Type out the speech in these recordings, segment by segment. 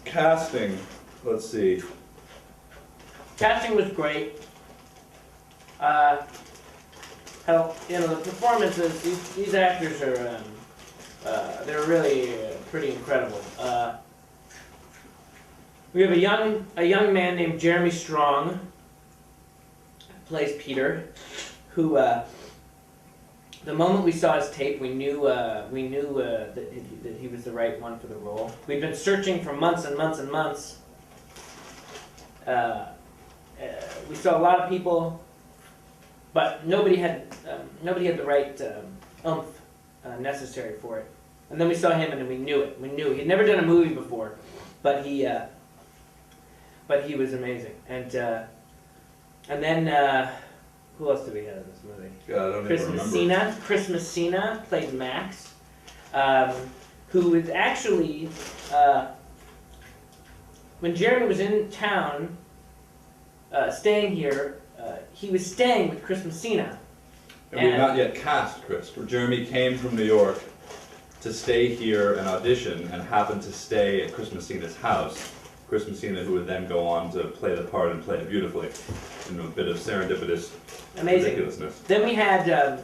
Casting, let's see. Casting was great. How, the performances, these actors are, they're really pretty incredible. We have a young man named Jeremy Strong, plays Peter, who, the moment we saw his tape, we knew that he was the right one for the role. We'd been searching for months and months and months. We saw a lot of people, but nobody had the right oomph necessary for it. And then we saw him, and we knew it. We knew he'd never done a movie before, but he was amazing. And then who else did we have in this movie? God, I don't even remember. Chris Messina played Max, who is actually when Jeremy was in town, staying here. He was staying with Chris Messina. And we've not yet cast Chris. Jeremy came from New York to stay here and audition, and happened to stay at Chris Messina's house. Chris Messina, who would then go on to play the part and play it beautifully. A bit of serendipitous ridiculousness. Then we had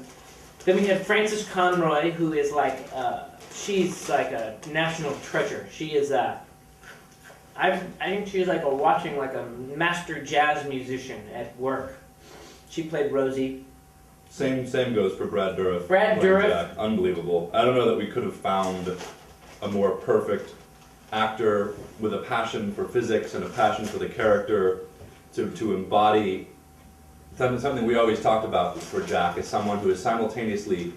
Frances Conroy, who is like she's like a national treasure. She is I think she's like watching like a master jazz musician at work. She played Rosie. Same goes for Brad Dourif. Brad Dourif. Jack. Unbelievable. I don't know that we could have found a more perfect actor with a passion for physics and a passion for the character to embody something we always talked about for Jack, is someone who is simultaneously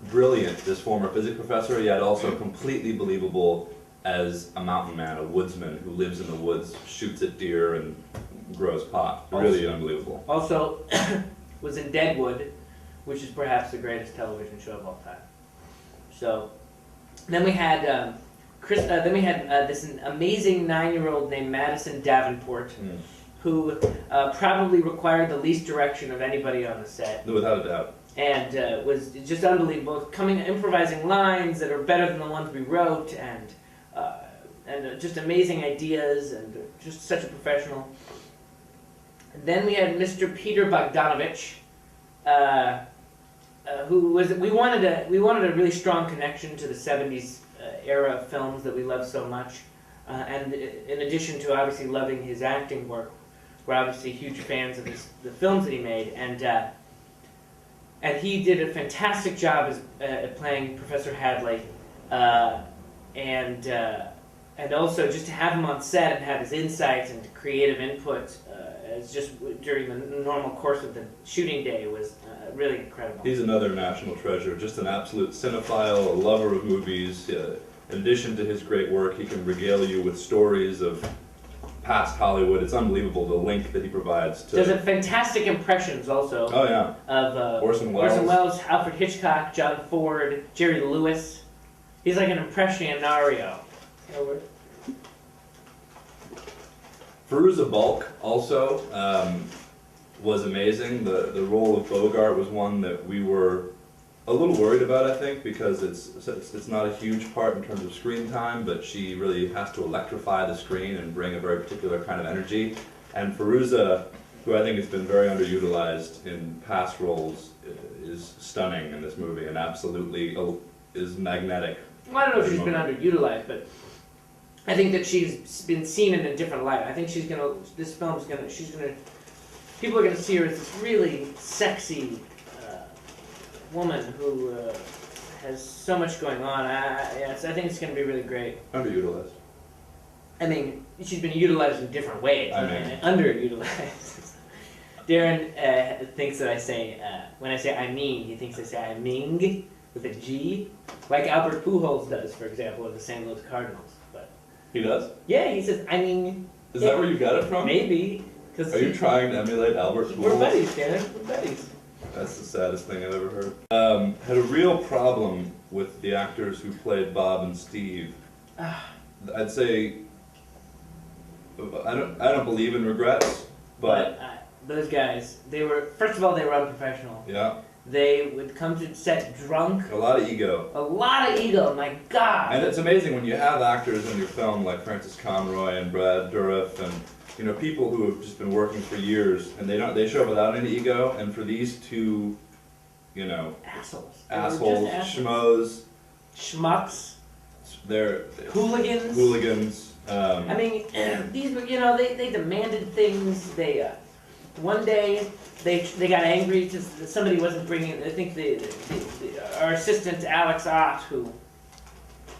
brilliant, this former physics professor, yet also completely believable as a mountain man, a woodsman who lives in the woods, shoots at deer and grows pot. Really unbelievable. Also was in Deadwood, which is perhaps the greatest television show of all time. So then we had this amazing 9-year-old named Madison Davenport, who probably required the least direction of anybody on the set. Without a doubt. And was just unbelievable, improvising lines that are better than the ones we wrote, and just amazing ideas, and just such a professional. And then we had Mr. Peter Bogdanovich, who was we wanted a really strong connection to the 70s era of films that we love so much, and in addition to obviously loving his acting work, we're obviously huge fans of the films that he made, and he did a fantastic job at playing Professor Hadley, and also just to have him on set and have his insights and creative input as just during the normal course of the shooting day was really incredible. He's another national treasure, just an absolute cinephile, a lover of movies. In addition to his great work, he can regale you with stories of past Hollywood. It's unbelievable the link that he provides to... There's a fantastic impressions also. Oh yeah. Of Orson Welles, Alfred Hitchcock, John Ford, Jerry Lewis. He's like an impressionario. Fairuza Balk also was amazing. The role of Bogart was one that we were a little worried about, I think, because it's not a huge part in terms of screen time, but she really has to electrify the screen and bring a very particular kind of energy. And Fairuza, who I think has been very underutilized in past roles, is stunning in this movie and absolutely is magnetic. Well, I don't know if she's been underutilized, but I think that she's been seen in a different light. I think people are gonna see her as this really sexy woman who has so much going on. I think it's gonna be really great. Underutilized. I mean, she's been utilized in different ways. Underutilized. Darren thinks that I say, when I say I mean, he thinks I say I ming with a G, like Albert Pujols does, for example, of the St. Louis Cardinals. But he does? Yeah, he says I mean. Is that where you got it from? Maybe. Are you trying to emulate Albert Pujols? We're buddies, Darren. We're buddies. That's the saddest thing I've ever heard. Had a real problem with the actors who played Bob and Steve. I'd say I don't believe in regrets, but those guys, first of all they were unprofessional. Yeah. They would come to set drunk. A lot of ego. A lot of ego, my God. And it's amazing when you have actors in your film like Francis Conroy and Brad Dourif and people who have just been working for years and they show up without any ego. And for these two, Assholes. assholes, schmoes, Schmucks. they're Hooligans. hooligans. I mean, these were, they demanded things. They, one day, they got angry because somebody wasn't bringing. I think our assistant Alex Ott, who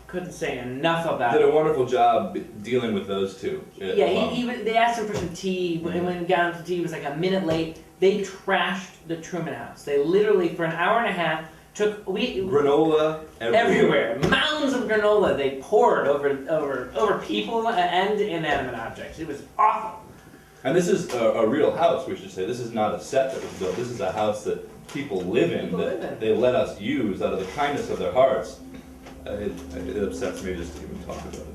couldn't say enough about did it. a wonderful job dealing with those two. Yeah, they asked him for some tea, and when he got him some tea, he was like a minute late. They trashed the Truman House. They literally, for an hour and a half, took granola everywhere. Mounds of granola they poured over people and inanimate objects. It was awful. And this is a real house, we should say. This is not a set that was built. This is a house that people live in, they let us use out of the kindness of their hearts. It upsets me just to even talk about it.